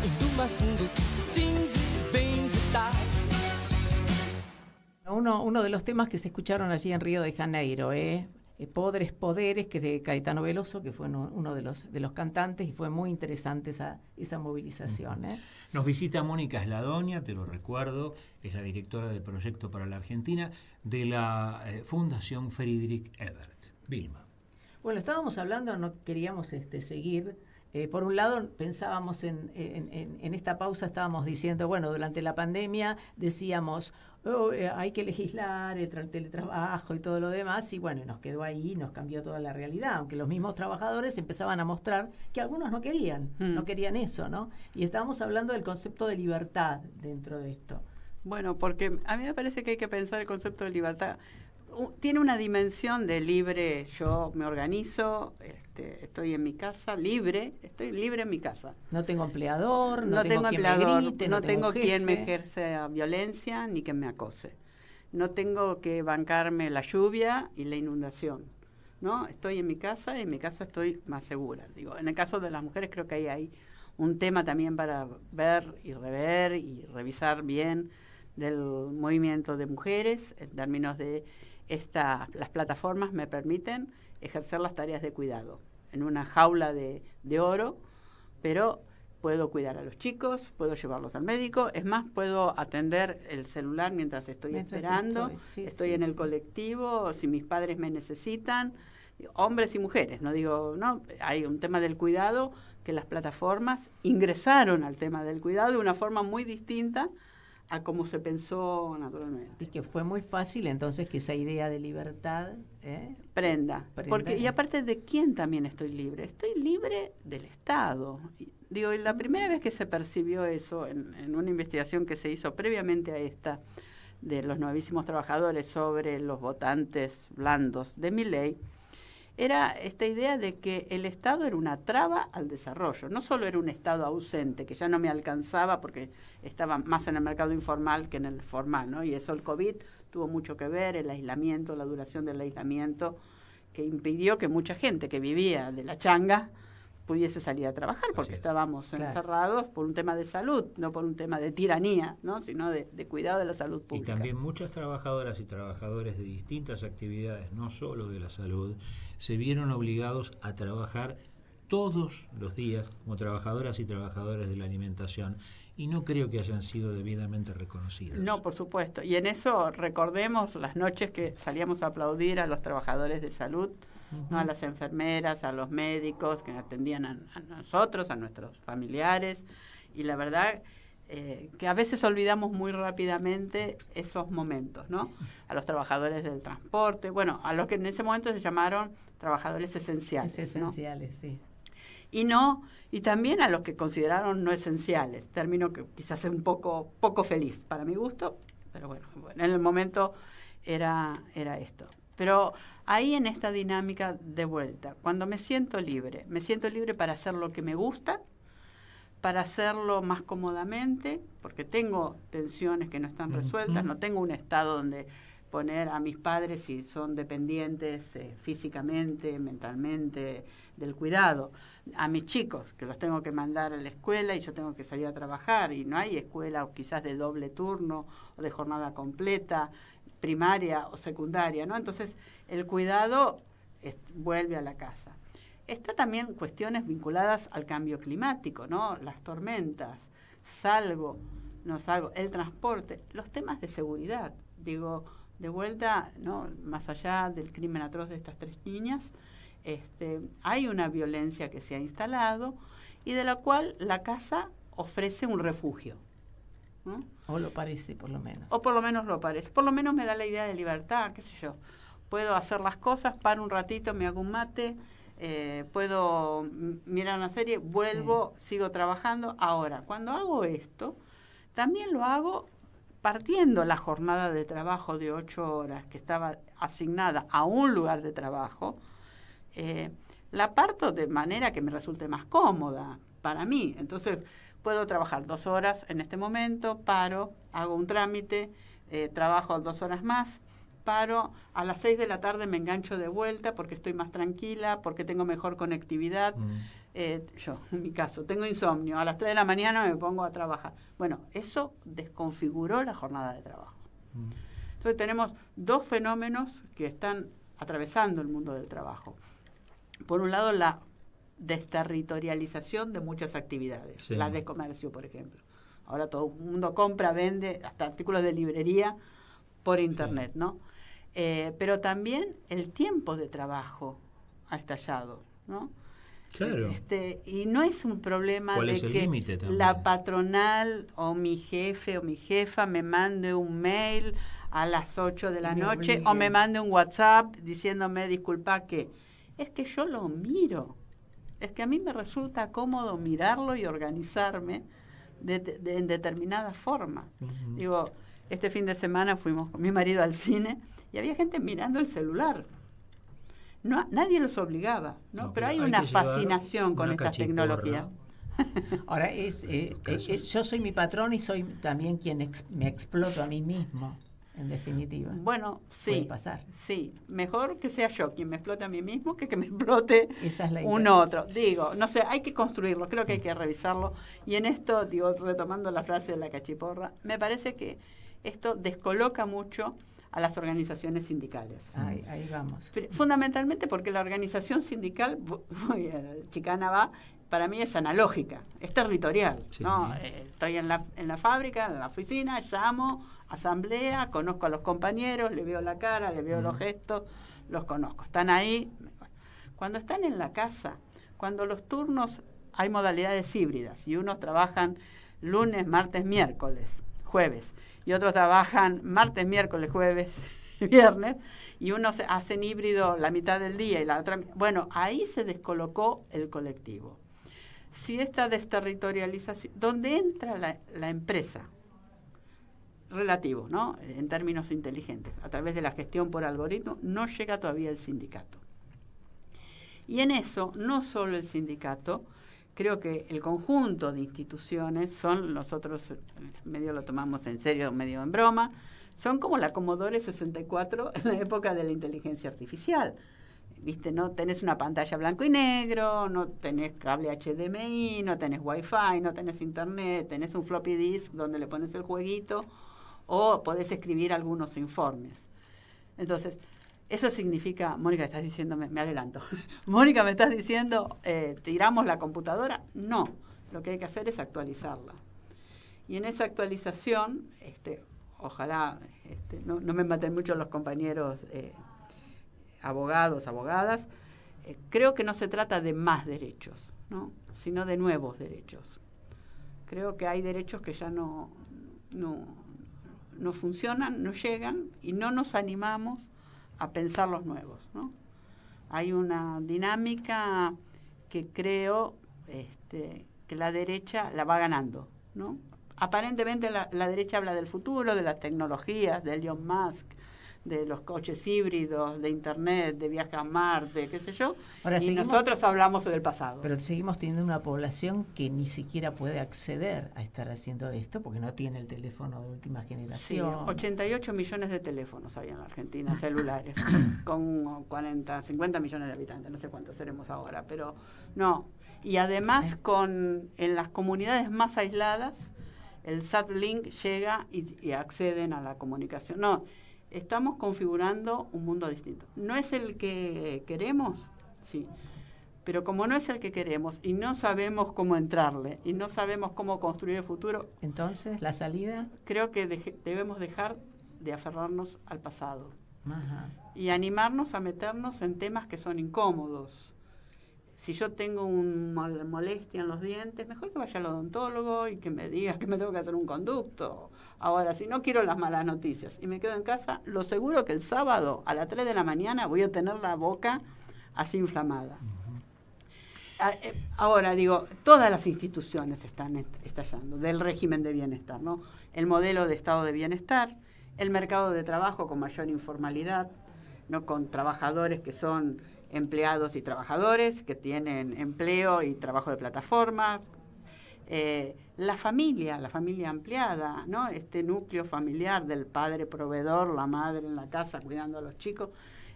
Indo mais fundo, jeans e bens e tais. Uno de los temas que se escucharon allí en Río de Janeiro, Podres Poderes, que es de Caetano Veloso, que fue uno de los cantantes, y fue muy interesante esa movilización. Nos visita Mónica Sladonia, te lo recuerdo, es la directora del Proyecto para la Argentina de la Fundación Friedrich Ebert. Vilma. Bueno, estábamos hablando, no queríamos seguir. Por un lado, pensábamos en esta pausa, estábamos diciendo, bueno, durante la pandemia decíamos, hay que legislar el teletrabajo y todo lo demás, y bueno, nos quedó ahí, nos cambió toda la realidad, aunque los mismos trabajadores empezaban a mostrar que algunos no querían eso, ¿no? Y estábamos hablando del concepto de libertad dentro de esto. Bueno, porque a mí me parece que hay que pensar el concepto de libertad. Tiene una dimensión de libre, yo me organizo, estoy en mi casa, estoy libre en mi casa. No tengo empleador, no tengo quien me grite, no tengo quien me ejerce violencia ni quien me acose. No tengo que bancarme la lluvia y la inundación, ¿no? Estoy en mi casa y en mi casa estoy más segura. Digo, en el caso de las mujeres creo que ahí hay un tema también para ver y rever y revisar bien del movimiento de mujeres en términos de las plataformas me permiten ejercer las tareas de cuidado en una jaula de oro, pero puedo cuidar a los chicos, puedo llevarlos al médico, es más, puedo atender el celular mientras estoy esperando, estoy en el colectivo, si mis padres me necesitan, hombres y mujeres, no, hay un tema del cuidado que las plataformas ingresaron al tema del cuidado de una forma muy distinta a cómo se pensó naturalmente. Y que fue muy fácil entonces que esa idea de libertad prenda. Porque, y aparte, ¿de quién también estoy libre? Estoy libre del Estado. Digo, y la primera vez que se percibió eso en una investigación que se hizo previamente a esta, de los nuevísimos trabajadores sobre los votantes blandos de Milei, era esta idea de que el Estado era una traba al desarrollo. No solo era un Estado ausente, que ya no me alcanzaba porque estaba más en el mercado informal que en el formal, ¿no? Y eso el COVID tuvo mucho que ver, el aislamiento, la duración del aislamiento, que impidió que mucha gente que vivía de la changa pudiese salir a trabajar, porque estábamos encerrados por un tema de salud, no por un tema de tiranía, ¿no? Sino de cuidado de la salud pública. Y también muchas trabajadoras y trabajadores de distintas actividades, no solo de la salud, se vieron obligados a trabajar todos los días como trabajadoras y trabajadores de la alimentación, Y no creo que hayan sido debidamente reconocidas. No, por supuesto. Y en eso recordemos las noches que salíamos a aplaudir a los trabajadores de salud, ¿no? A las enfermeras, a los médicos que atendían a nosotros, a nuestros familiares. Y la verdad que a veces olvidamos muy rápidamente esos momentos, ¿no? A los trabajadores del transporte, bueno, a los que en ese momento se llamaron trabajadores esenciales. Esenciales, ¿no? Sí. Y también a los que consideraron no esenciales, término que quizás es un poco feliz para mi gusto, pero bueno, en el momento era esto. Pero ahí en esta dinámica de vuelta, cuando me siento libre para hacer lo que me gusta, para hacerlo más cómodamente, porque tengo tensiones que no están resueltas, no tengo un estado donde poner a mis padres si son dependientes físicamente, mentalmente, del cuidado, a mis chicos que los tengo que mandar a la escuela y yo tengo que salir a trabajar y no hay escuela o quizás de doble turno o de jornada completa, primaria o secundaria, ¿no? Entonces el cuidado vuelve a la casa. Está también cuestiones vinculadas al cambio climático, ¿no? Las tormentas, salgo, no salgo, el transporte, los temas de seguridad, digo, de vuelta, ¿no? Más allá del crimen atroz de estas 3 niñas, hay una violencia que se ha instalado y de la cual la casa ofrece un refugio, ¿no? O lo parece, por lo menos. O por lo menos lo parece. Por lo menos me da la idea de libertad, qué sé yo. Puedo hacer las cosas, paro un ratito, me hago un mate, puedo mirar una serie, vuelvo, sigo trabajando. Ahora, cuando hago esto, también lo hago partiendo la jornada de trabajo de 8 horas que estaba asignada a un lugar de trabajo, la parto de manera que me resulte más cómoda para mí. Entonces, puedo trabajar 2 horas en este momento, paro, hago un trámite, trabajo 2 horas más, paro, a las 6 de la tarde me engancho de vuelta porque estoy más tranquila, porque tengo mejor conectividad. Yo, en mi caso, tengo insomnio, a las 3 de la mañana me pongo a trabajar. Bueno, eso desconfiguró la jornada de trabajo. Entonces tenemos 2 fenómenos que están atravesando el mundo del trabajo. Por un lado, la desterritorialización de muchas actividades, las de comercio, por ejemplo. Ahora todo el mundo compra, vende, hasta artículos de librería por internet, ¿no? Pero también el tiempo de trabajo ha estallado, ¿no? Claro. Y no es un problema de que la patronal o mi jefe o mi jefa me mande un mail a las 8 de la noche o me mande un WhatsApp diciéndome, disculpa, que es que yo lo miro. Es que a mí me resulta cómodo mirarlo y organizarme en determinada forma. Digo, este fin de semana fuimos con mi marido al cine y había gente mirando el celular. No, nadie los obligaba, ¿no? Pero hay una fascinación con estas tecnologías. Ahora, yo soy mi patrón y soy también quien me exploto a mí mismo, en definitiva. Bueno, sí. Puede pasar. Sí, mejor que sea yo quien me explote a mí mismo que me explote un otro. Digo, no sé, hay que construirlo, creo que hay que revisarlo. Y en esto, digo, retomando la frase de la cachiporra, me parece que esto descoloca mucho a las organizaciones sindicales. Ahí vamos. Fundamentalmente porque la organización sindical, chicana va, para mí es analógica, es territorial, ¿no? Estoy en la fábrica, en la oficina, llamo, asamblea, conozco a los compañeros, le veo la cara, le veo los gestos, los conozco. Están ahí. Cuando están en la casa, cuando los turnos, hay modalidades híbridas, y unos trabajan lunes, martes, miércoles, jueves, y otros trabajan martes, miércoles, jueves, viernes, y unos hacen híbrido la mitad del día y la otra. Bueno, ahí se descolocó el colectivo. Si esta desterritorialización, donde entra la empresa, relativo, ¿no? En términos inteligentes, a través de la gestión por algoritmo, no llega todavía el sindicato. Y en eso, no solo el sindicato, creo que el conjunto de instituciones son, nosotros medio lo tomamos en serio, medio en broma, son como la Commodore 64 en la época de la inteligencia artificial. ¿Viste? No tenés una pantalla blanco y negro, no tenés cable HDMI, no tenés Wi-Fi, no tenés internet, tenés un floppy disk donde le pones el jueguito o podés escribir algunos informes. Entonces, eso significa, Mónica, estás diciendo, me adelanto. Mónica, me estás diciendo, ¿tiramos la computadora? No, lo que hay que hacer es actualizarla. Y en esa actualización, ojalá no me maten mucho los compañeros abogados, abogadas, creo que no se trata de más derechos, ¿no? Sino de nuevos derechos. Creo que hay derechos que ya no funcionan, no llegan y no nos animamos a pensar los nuevos, ¿no? Hay una dinámica que creo que la derecha la va ganando, ¿no? Aparentemente la derecha habla del futuro, de las tecnologías, de Elon Musk, de los coches híbridos, de Internet, de viajes a Marte, qué sé yo. Ahora, nosotros hablamos del pasado. Pero seguimos teniendo una población que ni siquiera puede acceder a estar haciendo esto porque no tiene el teléfono de última generación. Sí, 88 millones de teléfonos hay en la Argentina, celulares, con 50 millones de habitantes, no sé cuántos seremos ahora, pero no. Y además en las comunidades más aisladas, el SatLink llega y acceden a la comunicación. No, estamos configurando un mundo distinto. ¿No es el que queremos? Sí. Pero como no es el que queremos y no sabemos cómo entrarle y no sabemos cómo construir el futuro... Entonces, ¿la salida? Creo que debemos dejar de aferrarnos al pasado. Ajá. Y animarnos a meternos en temas que son incómodos. Si yo tengo una molestia en los dientes, mejor que vaya al odontólogo y que me diga que me tengo que hacer un conducto. Ahora, si no quiero las malas noticias y me quedo en casa, lo seguro que el sábado a las 3 de la mañana voy a tener la boca así inflamada. Ahora, digo, todas las instituciones están estallando del régimen de bienestar, ¿no? El modelo de estado de bienestar, el mercado de trabajo con mayor informalidad, ¿no? Con trabajadores que son empleados y trabajadores que tienen empleo y trabajo de plataformas, la familia ampliada, ¿no? Este núcleo familiar del padre proveedor, la madre en la casa cuidando a los chicos,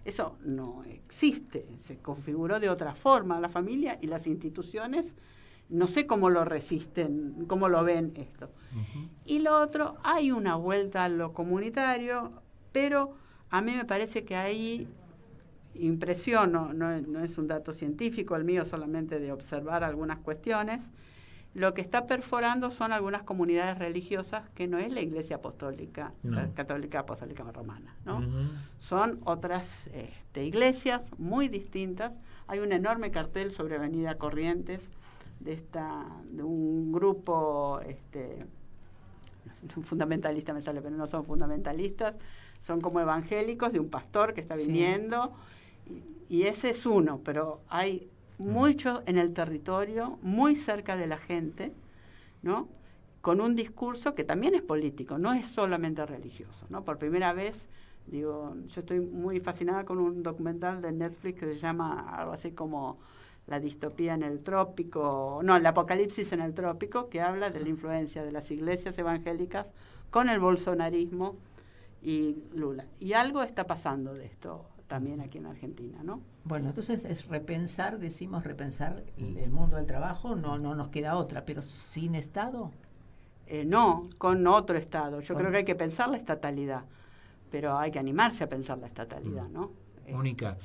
eso no existe, se configuró de otra forma la familia y las instituciones, no sé cómo lo resisten, cómo lo ven esto. Uh-huh. Y lo otro, hay una vuelta a lo comunitario, pero a mí me parece que ahí impresión, no es un dato científico el mío, solamente de observar algunas cuestiones, lo que está perforando son algunas comunidades religiosas que no es la Iglesia Apostólica, Católica Apostólica Romana, ¿no? Uh-huh. Son otras iglesias muy distintas. Hay un enorme cartel sobre Avenida Corrientes de un grupo fundamentalista me sale, pero no son fundamentalistas, son como evangélicos de un pastor que está viniendo. Y ese es uno, pero hay mucho en el territorio, muy cerca de la gente, ¿no? Con un discurso que también es político, no es solamente religioso, ¿no? Por primera vez, yo estoy muy fascinada con un documental de Netflix que se llama algo así como La distopía en el trópico, el apocalipsis en el trópico, que habla de la influencia de las iglesias evangélicas con el bolsonarismo y Lula. Y algo está pasando de esto también aquí en Argentina, ¿no? Bueno, entonces es repensar el mundo del trabajo, no nos queda otra, pero sin Estado. No, con otro Estado. Yo creo que hay que pensar la estatalidad, pero hay que animarse a pensar la estatalidad, ¿no? Mónica,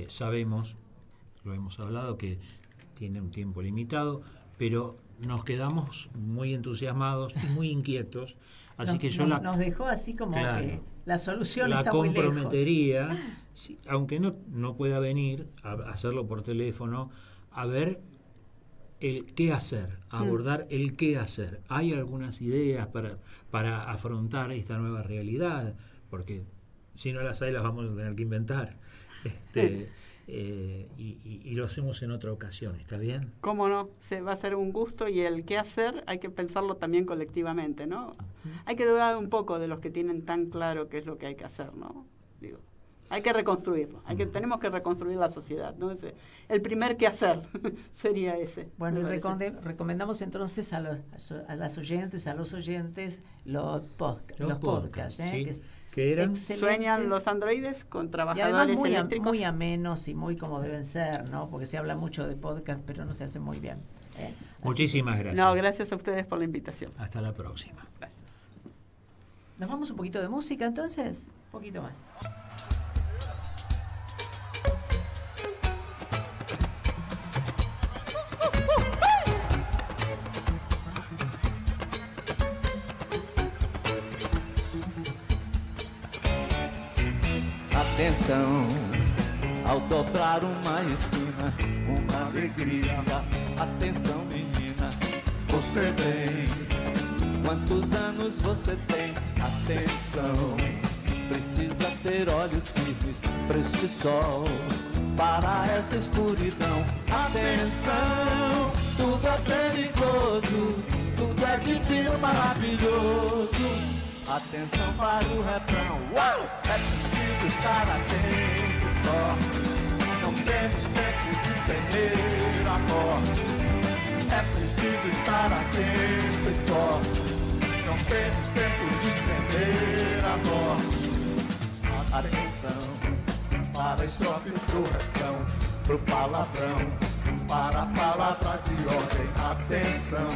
sabemos, lo hemos hablado, que tiene un tiempo limitado, pero nos quedamos muy entusiasmados y muy inquietos, así que yo nos dejó así como que la solución está muy lejos. La comprometería, aunque no pueda venir a hacerlo por teléfono, a ver el qué hacer, a abordar el qué hacer. Hay algunas ideas para afrontar esta nueva realidad, porque si no las hay las vamos a tener que inventar. Y lo hacemos en otra ocasión, ¿está bien? ¿Cómo no? Va a ser un gusto, y el qué hacer hay que pensarlo también colectivamente, ¿no? Uh-huh. Hay que dudar un poco de los que tienen tan claro qué es lo que hay que hacer, ¿no? Digo, hay que reconstruirlo, tenemos que reconstruir la sociedad, ¿no? El primer qué hacer sería ese. Bueno, y recomendamos entonces a las oyentes, a los oyentes, los podcasts, ¿sí? Que eran Sueñan los androides con trabajadores eléctricos. Muy amenos y muy como deben ser, ¿no? Porque se habla mucho de podcast, pero no se hace muy bien. Muchísimas gracias. No, gracias a ustedes por la invitación. Hasta la próxima. Gracias. ¿Nos vamos un poquito de música entonces? Un poquito más. atenção. Ao dobrar uma esquina, uma alegria. Atenção, menina, você vem. Quantos anos você tem? Atenção, precisa ter olhos firmes pra este sol, para essa escuridão. Atenção, tudo é perigoso, tudo é divino, maravilhoso. Atenção para o refrão. Uau! É preciso estar atento e forte. Não temos tempo de temer a morte. É preciso estar atento e forte. Não temos tempo de temer a morte. Atenção para a estrofe pro refrão, pro palavrão, para a palavra de ordem. Atenção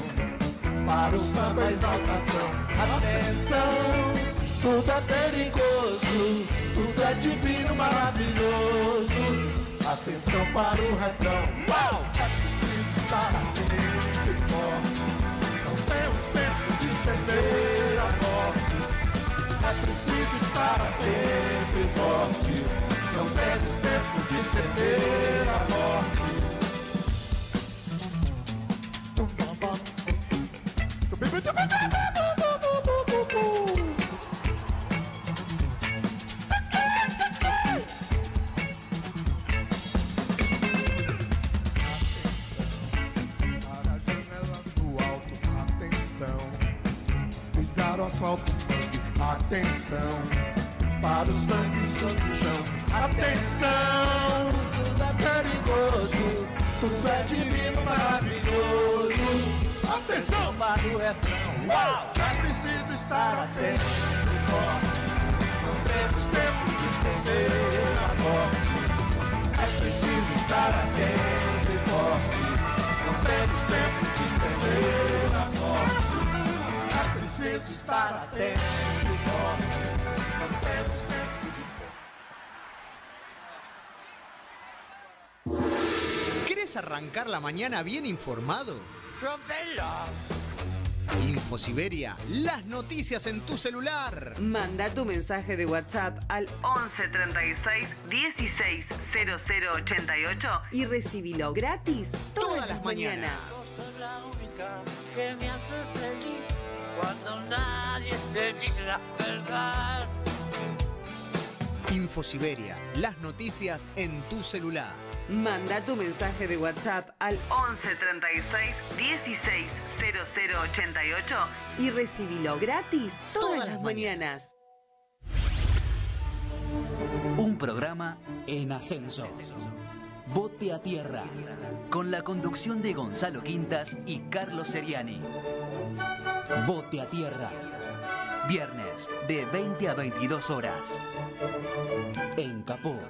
para o samba, a exaltação. Atenção, tudo é perigoso, tudo é divino, maravilhoso. Atenção para o refrão. Uau! É preciso estar atento e forte. Não temos tempo de temer a morte. É preciso estar atento e forte. Não temos tempo de temer a morte. Asfalto, atenção para o sangue sobre o chão. Atenção, tudo é perigoso, tudo é divino, maravilhoso. Atenção para o refrão. Uau! É preciso estar atento e forte. Não temos tempo de temer a morte. É preciso estar atento e forte. Não temos tempo de temer a morte. Preciso estar atento e forte. Não temos tempo de... ¿Querés arrancar la mañana bien informado? ¡Rompelo! Infosiberia, las noticias en tu celular. Manda tu mensaje de WhatsApp al 11 36 16 00 88 y recibilo gratis todas las mañanas. La única que me hace feliz cuando nadie te dice la verdad. Infosiberia, las noticias en tu celular. Manda tu mensaje de WhatsApp al 11 36 16 00 88 y recibilo gratis todas las mañanas. Un programa en ascenso. Bote a Tierra, con la conducción de Gonzalo Quintas y Carlos Seriani. Bote a Tierra, viernes de 20 a 22 horas. En Caput.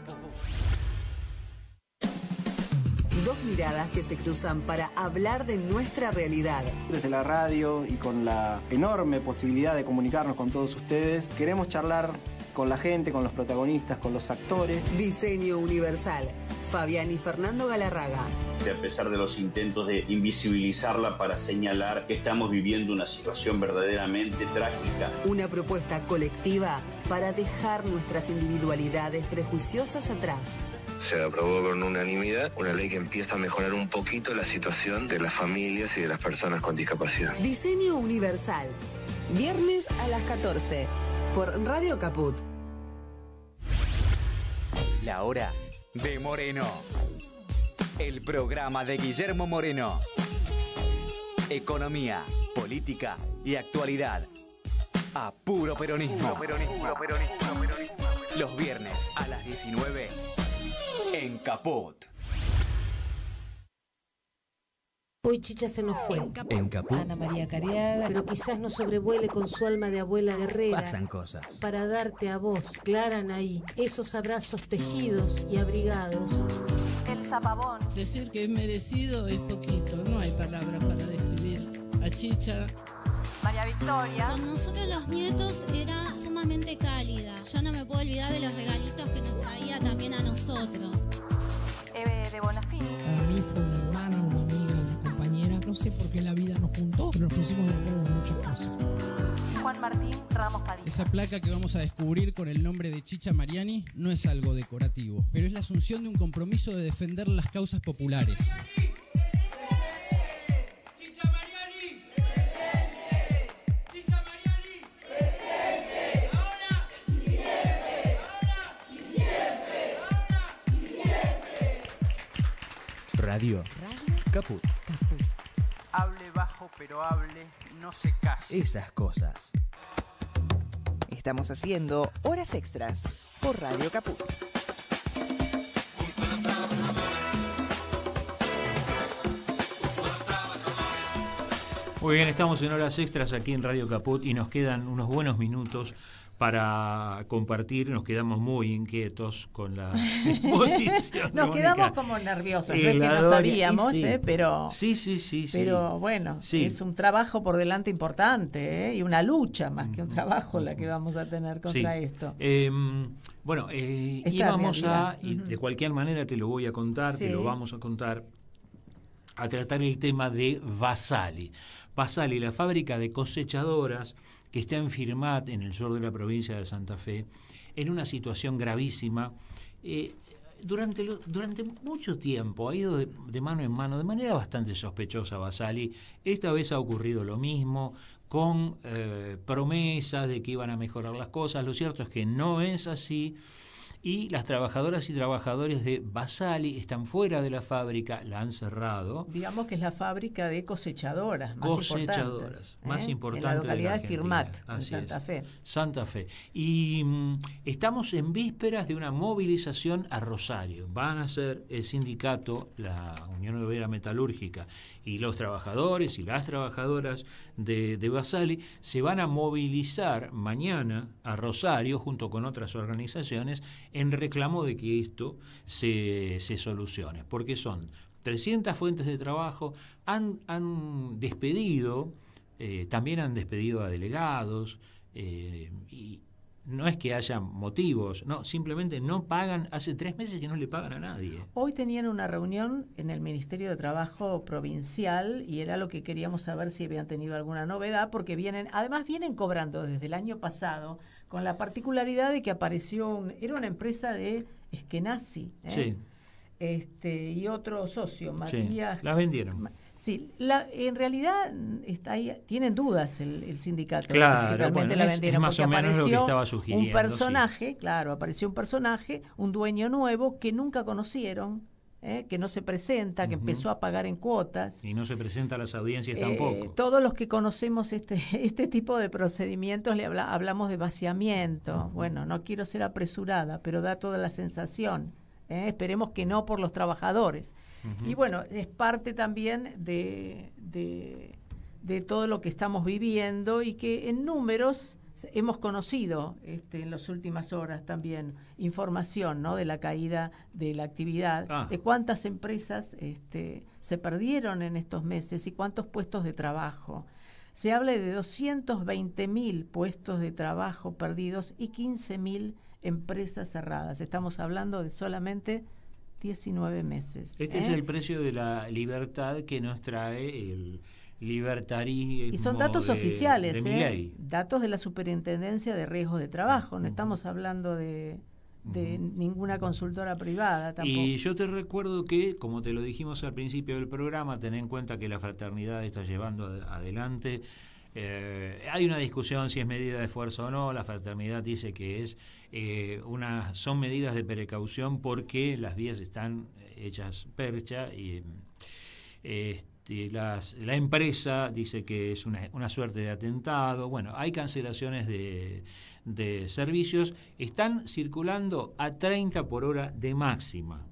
Dos miradas que se cruzan para hablar de nuestra realidad. Desde la radio y con la enorme posibilidad de comunicarnos con todos ustedes, queremos charlar con la gente, con los protagonistas, con los actores. Diseño Universal. Fabián y Fernando Galarraga. A pesar de los intentos de invisibilizarla para señalar que estamos viviendo una situación verdaderamente trágica. Una propuesta colectiva para dejar nuestras individualidades prejuiciosas atrás. Se aprobó con unanimidad una ley que empieza a mejorar un poquito la situación de las familias y de las personas con discapacidad. Diseño Universal. Viernes a las 14 por Radio Caput. La hora de Moreno. El programa de Guillermo Moreno. Economía, política y actualidad. A puro peronismo. Los viernes a las 19 en Caput. Hoy Chicha se nos fue. En Caput. Ana María Cariaga, pero quizás nos sobrevuele con su alma de abuela guerrera. Pasan cosas. Para darte a vos, Clara Anaí, esos abrazos tejidos y abrigados. El zapabón. Decir que es merecido es poquito, no hay palabras para describir a Chicha. María Victoria. Con nosotros los nietos era sumamente cálida. Yo no me puedo olvidar de los regalitos que nos traía también a nosotros. Eve de Bonafini. Para mí fue una hermana, una amiga, una compañera. No sé sé por qué la vida nos juntó, pero nos pusimos de acuerdo en muchas cosas. Juan Martín Ramos Padilla. Esa placa que vamos a descubrir con el nombre de Chicha Mariani no es algo decorativo, pero es la asunción de un compromiso de defender las causas populares. Radio Caput. Hable bajo, pero hable, no se case. Esas cosas. Estamos haciendo Horas Extras por Radio Caput. Muy bien, estamos en Horas Extras aquí en Radio Caput y nos quedan unos buenos minutos para compartir. Nos quedamos muy inquietos con la exposición. Nos quedamos como nerviosos, no es que no sabíamos, sí. Pero sí. Pero bueno, sí. Es un trabajo por delante importante, y una lucha más que un trabajo la que vamos a tener contra esto. Bueno, íbamos y de cualquier manera te lo voy a contar, te lo vamos a contar, a tratar el tema de Basali. Basali, la fábrica de cosechadoras que está en Firmat, en el sur de la provincia de Santa Fe, en una situación gravísima. Durante mucho tiempo ha ido de mano en mano, de manera bastante sospechosa, Basali. Esta vez ha ocurrido lo mismo, con promesas de que iban a mejorar las cosas. Lo cierto es que no es así. Y las trabajadoras y trabajadores de Basali están fuera de la fábrica, la han cerrado. Digamos que es la fábrica de cosechadoras más importantes. En la localidad de Firmat, en Santa Fe. Santa Fe. Y estamos en vísperas de una movilización a Rosario. Van a ser el sindicato, la Unión Obrera Metalúrgica y los trabajadores y las trabajadoras de Basali se van a movilizar mañana a Rosario junto con otras organizaciones en reclamo de que esto se solucione, porque son 300 fuentes de trabajo, han despedido, también han despedido a delegados, y no es que haya motivos, no, simplemente no pagan, hace 3 meses que no le pagan a nadie. Hoy tenían una reunión en el Ministerio de Trabajo Provincial y era lo que queríamos saber si habían tenido alguna novedad, porque vienen cobrando desde el año pasado, con la particularidad de que apareció era una empresa de Eskenazi, y otro socio, Matías. La vendieron. Sí, en realidad tienen dudas el sindicato. Claro, si realmente la vendieron, es más o menos lo que estaba sugiriendo. Un personaje, apareció un personaje, un dueño nuevo que nunca conocieron, que no se presenta, que empezó a pagar en cuotas. Y no se presenta a las audiencias tampoco. Todos los que conocemos este tipo de procedimientos hablamos de vaciamiento. Bueno, no quiero ser apresurada, pero da toda la sensación. Esperemos que no por los trabajadores. Y bueno, es parte también de todo lo que estamos viviendo y que en números hemos conocido en las últimas horas también información, ¿no?, de la caída de la actividad, de cuántas empresas se perdieron en estos meses y cuántos puestos de trabajo. Se habla de 220.000 puestos de trabajo perdidos y 15.000 empresas cerradas. Estamos hablando de solamente 19 meses. Este es el precio de la libertad que nos trae el libertarismo. Y son datos oficiales, datos de la Superintendencia de Riesgos de Trabajo. No estamos hablando de ninguna consultora privada tampoco. Y yo te recuerdo que, como te lo dijimos al principio del programa, ten en cuenta que la fraternidad está llevando adelante. Hay una discusión si es medida de fuerza o no. La fraternidad dice que son medidas de precaución porque las vías están hechas percha y la empresa dice que es una suerte de atentado. Bueno, hay cancelaciones de servicios. Están circulando a 30 por hora de máxima.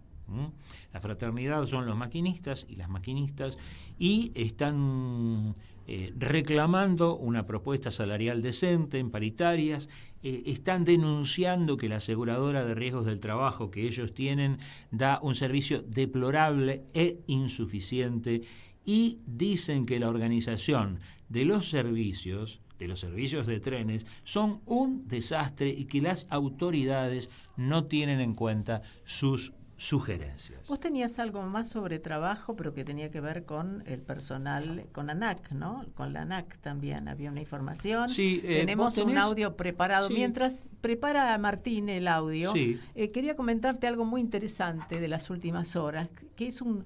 La fraternidad son los maquinistas y las maquinistas y están reclamando una propuesta salarial decente en paritarias, están denunciando que la aseguradora de riesgos del trabajo que ellos tienen da un servicio deplorable e insuficiente y dicen que la organización de los servicios de trenes son un desastre y que las autoridades no tienen en cuenta sus sugerencias. Vos tenías algo más sobre trabajo, pero que tenía que ver con el personal, con ANAC, ¿no? Con la ANAC también había una información. Sí, tenemos un audio preparado. Sí. Mientras prepara Martín el audio, sí. Quería comentarte algo muy interesante de las últimas horas, que es un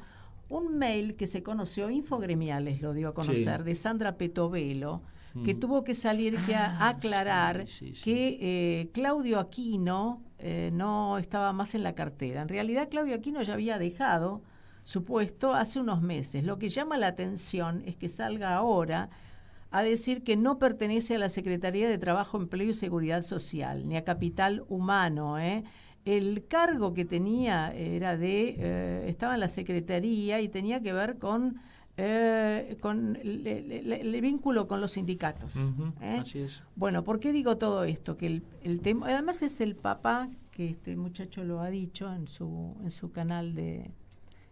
mail que se conoció, Infogremiales lo dio a conocer, sí. de Sandra Petovelo, que tuvo que salir a aclarar que Claudio Aquino no estaba más en la cartera. En realidad Claudio Aquino ya había dejado su puesto hace unos meses. Lo que llama la atención es que salga ahora a decir que no pertenece a la Secretaría de Trabajo, Empleo y Seguridad Social, ni a Capital Humano. El cargo que tenía era estaba en la Secretaría y tenía que ver con el vínculo con los sindicatos. Así es. Bueno, ¿por qué digo todo esto? Que el tema, además es el papá, que este muchacho lo ha dicho en su canal de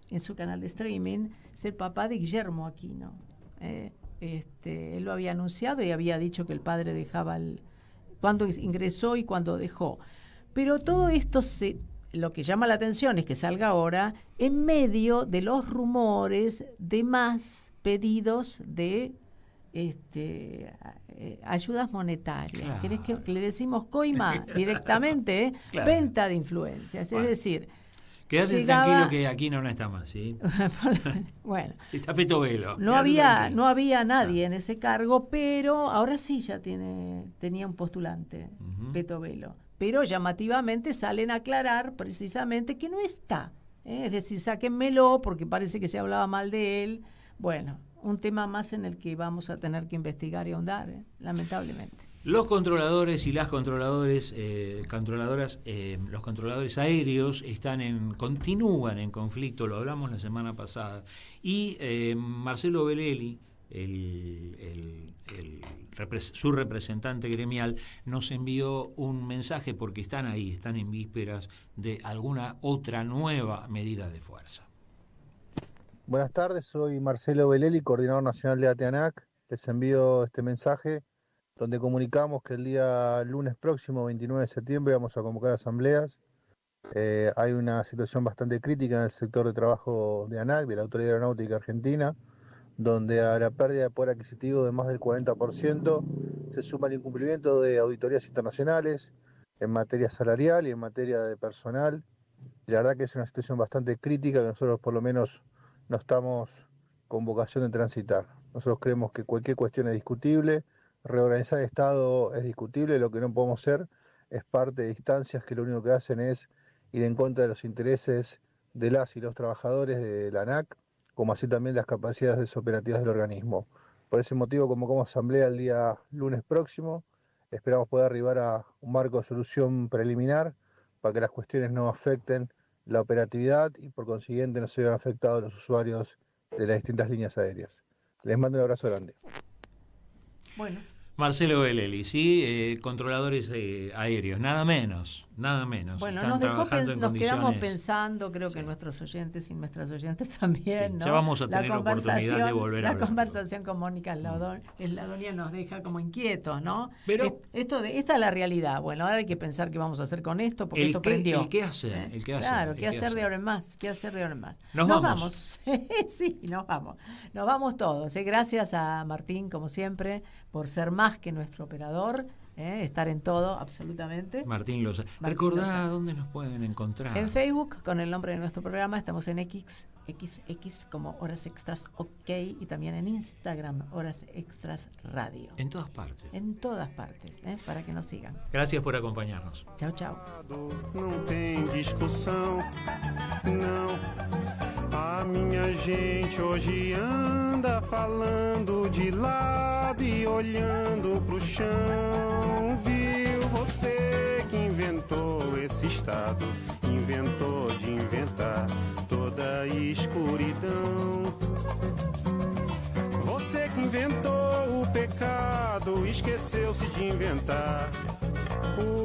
streaming, es el papá de Guillermo Aquino. Él lo había anunciado y había dicho que el padre dejaba cuando ingresó y cuando dejó. Pero todo esto lo que llama la atención es que salga ahora en medio de los rumores de más pedidos de ayudas monetarias. Claro. ¿Querés que le decimos coima directamente? Claro. Venta de influencias. Bueno. Es decir, quédate tranquilo que aquí no está más, ¿sí? Bueno. Está Petovelo. No había nadie en ese cargo, pero ahora sí ya tenía un postulante, Petovelo. Pero llamativamente salen a aclarar precisamente que no está. Es decir, sáquenmelo porque parece que se hablaba mal de él. Bueno, un tema más en el que vamos a tener que investigar y ahondar, lamentablemente. Los controladores y las controladoras, los controladores aéreos continúan en conflicto, lo hablamos la semana pasada. Y Marcelo Belelli, su representante gremial, nos envió un mensaje porque están en vísperas de alguna otra nueva medida de fuerza. Buenas tardes, soy Marcelo Belelli, coordinador nacional de ATEANAC. Les envío este mensaje donde comunicamos que el día lunes próximo, 29 de septiembre, vamos a convocar asambleas. Hay una situación bastante crítica en el sector de trabajo de ANAC, de la Autoridad Aeronáutica Argentina, donde a la pérdida de poder adquisitivo de más del 40% se suma el incumplimiento de auditorías internacionales en materia salarial y en materia de personal. Y la verdad que es una situación bastante crítica que nosotros por lo menos no estamos con vocación de transitar. Nosotros creemos que cualquier cuestión es discutible, reorganizar el Estado es discutible, lo que no podemos hacer es parte de instancias que lo único que hacen es ir en contra de los intereses de las y los trabajadores de la ANAC, como así también las capacidades operativas del organismo. Por ese motivo convocamos asamblea el día lunes próximo. Esperamos poder arribar a un marco de solución preliminar para que las cuestiones no afecten la operatividad y por consiguiente no se vean afectados los usuarios de las distintas líneas aéreas. Les mando un abrazo grande. Bueno. Marcelo Belelli, sí, controladores aéreos, nada menos. Bueno, Están nos quedamos pensando, creo que nuestros oyentes y nuestras oyentes también, sí, ¿no? Ya vamos a tener oportunidad de volver a hablar. La conversación con Mónica Sladonia nos deja como inquietos, ¿no? Pero esta es la realidad. Bueno, ahora hay que pensar qué vamos a hacer con esto, porque esto prendió. ¿Qué hacer? Claro, ¿qué hacer de ahora en más? ¿Qué hacer de ahora en más? Nos vamos. Sí, nos vamos. Nos vamos todos. Gracias a Martín, como siempre, por ser más que nuestro operador. Estar en todo, absolutamente. Martín Loza. Recordá dónde nos pueden encontrar. En Facebook, con el nombre de nuestro programa, estamos en XX como Horas Extras OK, y también en Instagram, Horas Extras Radio. En todas partes. En todas partes, para que nos sigan. Gracias por acompañarnos. Chao, chao. Não tem discussão, não. A minha gente hoje anda falando de lado e olhando pro chão. Viu você que inventou esse estado, inventou de inventar toda a escuridão. Você que inventou o pecado, esqueceu-se de inventar o